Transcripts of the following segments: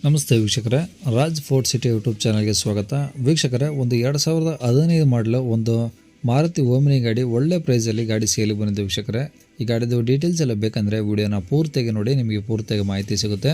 ನಮಸ್ತೆ ವೀಕ್ಷಕರೇ, Raj fort city YouTube ಚಾನಲ್ಗೆ ಸ್ವಾಗತ. ವೀಕ್ಷಕರೇ, ಒಂದು 2015 ಮಾಡಲು ಒಂದು ಮಾರುತಿ ಓಮಿನಿ ಗಾಡಿ ಒಳ್ಳೆ ಪ್ರೈಸಲ್ಲಿ ಗಾಡಿ ಸೇಲಿಗೆ ಬಂದಿದೆ ವೀಕ್ಷಕರೇ. ಈ ಗಾಡಿದು ಡೀಟೇಲ್ಸ್ ಎಲ್ಲ ಬೇಕಂದರೆ ವಿಡಿಯೋನ ಪೂರ್ತಿಯಾಗಿ ನೋಡಿ, ನಿಮಗೆ ಪೂರ್ತಿಯಾಗಿ ಮಾಹಿತಿ ಸಿಗುತ್ತೆ.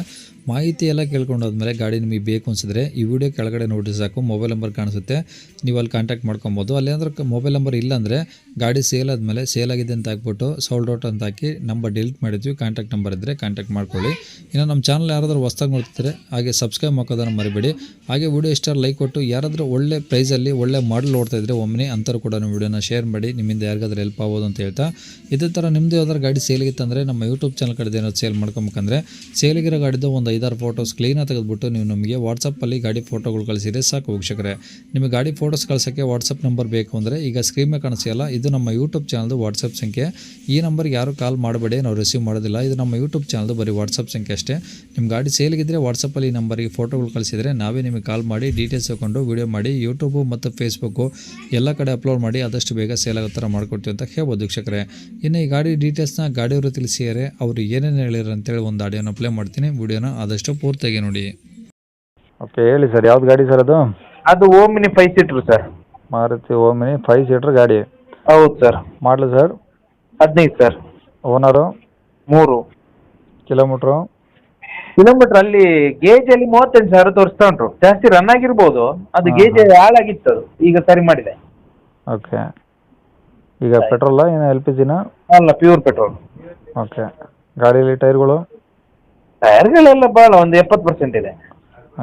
ಮಾಹಿತಿ ಎಲ್ಲ ಕೇಳ್ಕೊಂಡಾದ್ಮೇಲೆ ಗಾಡಿ ನಿಮಗೆ ಬೇಕು ಅನಿಸಿದ್ರೆ ಈ ವಿಡಿಯೋ ಕೆಳಗಡೆ ನೋಡಿ ಸಾಕು, ಮೊಬೈಲ್ ನಂಬರ್ ಕಾಣಿಸುತ್ತೆ, ನೀವು ಅಲ್ಲಿ ಕಾಂಟ್ಯಾಕ್ಟ್ ಮಾಡ್ಕೊಬೋದು. ಅಲ್ಲಿ ಅಂದ್ರೆ ಮೊಬೈಲ್ ನಂಬರ್ ಇಲ್ಲಾಂದರೆ ಗಾಡಿ ಸೇಲ್ ಆದಮೇಲೆ ಸೇಲ್ ಆಗಿದೆ ಅಂತ ಹಾಕ್ಬಿಟ್ಟು ಸೋಲ್ಡ್ ಔಟ್ ಅಂತ ಹಾಕಿ ನಂಬರ್ ಡಿಲೀಟ್ ಮಾಡಿದ್ವಿ. ಕಾಂಟ್ಯಾಕ್ಟ್ ನಂಬರ್ ಇದ್ದರೆ ಕಾಂಟ್ಯಾಕ್ಟ್ ಮಾಡ್ಕೊಳ್ಳಿ. ಇನ್ನು ನಮ್ಮ ಚಾನಲ್ ಯಾರಾದರೂ ಹೊಸ್ದಾಗಿ ನೋಡ್ತಿದ್ರೆ ಹಾಗೆ ಸಬ್ಸ್ಕ್ರೈಬ್ ಮಾಡೋದನ್ನು ಮರಿಬೇಡಿ. ಹಾಗೆ ವಿಡಿಯೋ ಇಷ್ಟ ಲೈಕ್ ಕೊಟ್ಟು ಯಾರಾದರೂ ಒಳ್ಳೆ ಪ್ರೈಸಲ್ಲಿ ಒಳ್ಳೆ ಮಾಡಲ್ ನೋಡ್ತಾ ಇದ್ದರೆ ಒಮ್ಮೆ ಅಂಥವ್ರು ಕೂಡ ವಿಡಿಯೋನ ಶೇರ್ ಮಾಡಿ, ನಿಮ್ಮಿಂದ ಯಾರಿಗಾದ್ರೂ ಹೆಲ್ಪ್ ಆಗೋದು ಅಂತ ಹೇಳ್ತಾ, ಇದೇ ಥರ ನಿಮ್ಮದು ಯಾವ್ದಾರು ಗಾಡಿ ಸೇಲಿಗಿತ್ತಂದರೆ ನಮ್ಮ ಯೂಟ್ಯೂಬ್ ಚಾನಲ್ ಕಡೆ ಏನಾದ್ರು ಸೇಲ್ ಮಾಡ್ಕೊಬೇಕಂದ್ರೆ ಸೇಲಿಗಿರೋ ಗಾಡಿದು ಒಂದು 5-6 ಫೋಟೋಸ್ ಕ್ಲೀನಾಗಿ ತೆಗೆದುಬಿಟ್ಟು ನೀವು ನಮಗೆ ವಾಟ್ಸಪ್ಪಲ್ಲಿ ಗಾಡಿ ಫೋಟೋಗಳು ಕಳಿಸಿದರೆ ಸಾಕು ವೀಕ್ಷಕರೇ. ನಿಮಗೆ ಗಾಡಿ ಫೋಟೋಸ್ ಕಳ್ಸೋಕ್ಕೆ ವಾಟ್ಸಪ್ ನಂಬರ್ ಬೇಕು ಅಂದರೆ ಈಗ ಸ್ಕ್ರೀನ್ ಮೇಲೆ ಕಾಣಿಸಿಲ್ಲ, ಇದು ನಮ್ಮ ಯೂಟ್ಯೂಬ್ ಚಾನಲ್ದು ವಾಟ್ಸಪ್ ಸಂಖ್ಯೆ. ಈ ನಂಬರ್ಗೆ ಯಾರು ಕಾಲ್ ಮಾಡಬೇಡಿ, ನಾವು ರಿಸೀವ್ ಮಾಡೋದಿಲ್ಲ. ಇದು ನಮ್ಮ ಯೂಟ್ಯೂಬ್ ಚಾನಲ್ದು ಬರೀ ವಾಟ್ಸಪ್ ಸಂಖ್ಯೆ ಅಷ್ಟೇ. ನಿಮ್ಮ ಗಾಡಿ ಸೇಲಿಗಿದ್ದರೆ ವಾಟ್ಸಪ್ಪಲ್ಲಿ ಈ ನಂಬರಿಗೆ ಫೋಟೋಗಳು ಕಳಿಸಿದರೆ ನಾವೇ ನಿಮಗೆ ಕಾಲ್ ಮಾಡಿ ಡೀಟೇಲ್ಸ್ ತಗೊಂಡು ವಿಡಿಯೋ ಮಾಡಿ ಯೂಟ್ಯೂಬು ಮತ್ತು ಫೇಸ್ಬುಕ್ಕು ಎಲ್ಲ ಕಡೆ ಅಪ್ಲೋಡ್ ಮಾಡಿ ಆದಷ್ಟು ಬೇಗ ಸೇಲ್ ಆಗೋ ಥರ ಮಾಡ್ಕೊಡ್ತೀವಿ ಅಂತ ಹೇಳ್ಬೋದು ವೀಕ್ಷಕರೇ. ಇನ್ನು ಈ ಗಾಡಿ ಡೀಟೇಲ್ಸ್ನ ಗಾಡಿಯವರು ತಿಳಿಸಿದರೆ ಅವರು ಏನೇನು ಹೇಳಿದ್ರು ಅಂತೇಳಿ ಒಂದು ಆಡಿಯೋನ ಪ್ಲೇ ಮಾಡ್ತೀನಿ, ವಿಡಿಯೋನ ಆದಷ್ಟು ಪೂರ್ತಿಯಾಗಿ ನೋಡಿ. ಓಕೆ, ಹೇಳಿ ಸರ್, ಯಾವ್ದು ಗಾಡಿ ಸರ್ ಅದು? ಅದು Omni 5 seater sir. Maruti Omni 5 seater ಗಾಡಿ. ಹೌದು ಸರ್. ಮಾಡಲು ಸರ್ 15 ಸರ್. ಓನರು 3. ಕಿಲೋಮೀಟ್ರು ಅಲ್ಲಿ ಗೇಜಲ್ಲಿ 38,000 ತೋರಿಸ್ತಾ ಉಂಟು. ಜಾಸ್ತಿ ರನ್ ಆಗಿರ್ಬೋದು, ಅದು ಗೇಜ್ ಹಾಳಾಗಿತ್ತು, ಅದು ಈಗ ಸರಿ ಮಾಡಿದೆ. ಓಕೆ, ಈಗ ಪೆಟ್ರೋಲ ಏನು ಎಲ್ ಪಿ ಜಿನ? ಅಲ್ಲ, ಪ್ಯೂರ್ ಪೆಟ್ರೋಲ್. ಓಕೆ, ಗಾಡೀಲಿ ಟೈರ್ಗಳು? ಟೈರ್ಗಳೆಲ್ಲ ಭಾಳ ಒಂದು 70% ಇದೆ.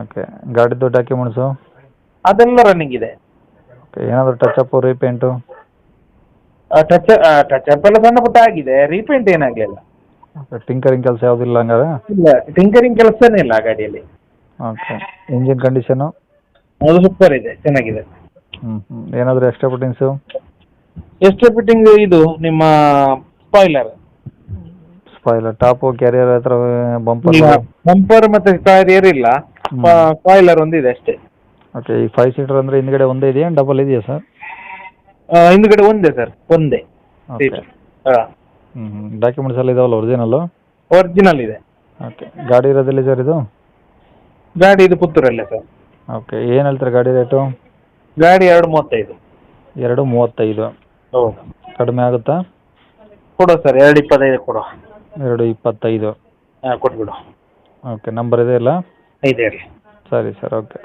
ಓಕೆ, ಗಾಡಿದು ಡಾಕ್ಯುಮೆಂಟ್ಸು? ಅದೆಲ್ಲ ರನ್ನಿಂಗ್ ಇದೆ. ಓಕೆ, ಏನಾದರೂ ಟಚ್ ರೀಪೇಂಟು? ಟಚ್ ಅಪ್ ಎಲ್ಲ ಸಣ್ಣ ಪುಟ್ಟ ಆಗಿದೆ, ರೀಪೇಂಟ್ ಏನಾಗಲಿಲ್ಲ. ಓಕೆ, ಟಿಂಕರಿಂಗ್ ಕೆಲಸ ಯಾವುದಿಲ್ಲ ಹಂಗಾರೆ? ಇಲ್ಲ, ಟಿಂಕರಿಂಗ್ ಕೆಲಸನೇ ಇಲ್ಲ ಆ ಗಾಡಿಯಲ್ಲಿ. Okay, engine condition? ಅದು ಸೂಪರ್ ಇದೆ, ಚೆನ್ನಾಗಿದೆ. ಏನಾದರೂ ಎಕ್ಸ್ಟ್ರಾ ಫಿಟ್ಟಿಂಗ್ಸು? ಎಷ್ಟು ಫಿಟ್ಟಿಂಗ್? ಇದು ನಿಮ್ಮ ಸ್ಪಾಯ್ಲರ್ ಟಾಪು ಕ್ಯಾರಿಯರ್ ಹತ್ರ ಬಂಪರ್? ಬಂಪರ್ ಮತ್ತೆ ಟೈರ್ ಇಲ್ಲ, ಸ್ಪಾಯ್ಲರ್ ಒಂದಿದೆ ಅಷ್ಟೇ. ಓಕೆ, ಈ 5 ಸೀಟರ್ ಅಂದರೆ ಹಿಂದ್ಗಡೆ ಒಂದೇ ಇದೆಯಾ, ಡಬಲ್ ಇದೆಯಾ ಸರ್? ಹಿಂದ್ಗಡೆ ಒಂದೇ ಸರ್, ಒಂದೇ. ಓಕೆ, ಡಾಕ್ಯುಮೆಂಟ್ಸ್ ಎಲ್ಲ ಇದಾವಲ್ಲ ಒರಿಜಿನಲ್ಲು? ಒರಿಜಿನಲ್ ಇದೆ. ಓಕೆ, ಗಾಡಿ ಇರೋದಿಲ್ಲ ಸರ್ ಇದು? ಗಾಡಿ ಇದು ಪುತ್ತೂರಲ್ಲೇ ಸರ್. ಓಕೆ, ಏನು ಹೇಳ್ತಾರೆ ಗಾಡಿ ರೇಟು? ಗಾಡಿ 235. 235. ಹೌದು. ಕಡಿಮೆ ಆಗುತ್ತಾ? ಕೊಡು ಸರ್, 225 ಕೊಡು. 225. ಹಾಂ, ಕೊಟ್ಬಿಡು. ಓಕೆ, ನಂಬರ್ ಇದೆ ಇಲ್ಲ? ಇದೆ. ಸರಿ ಸರ್, ಓಕೆ.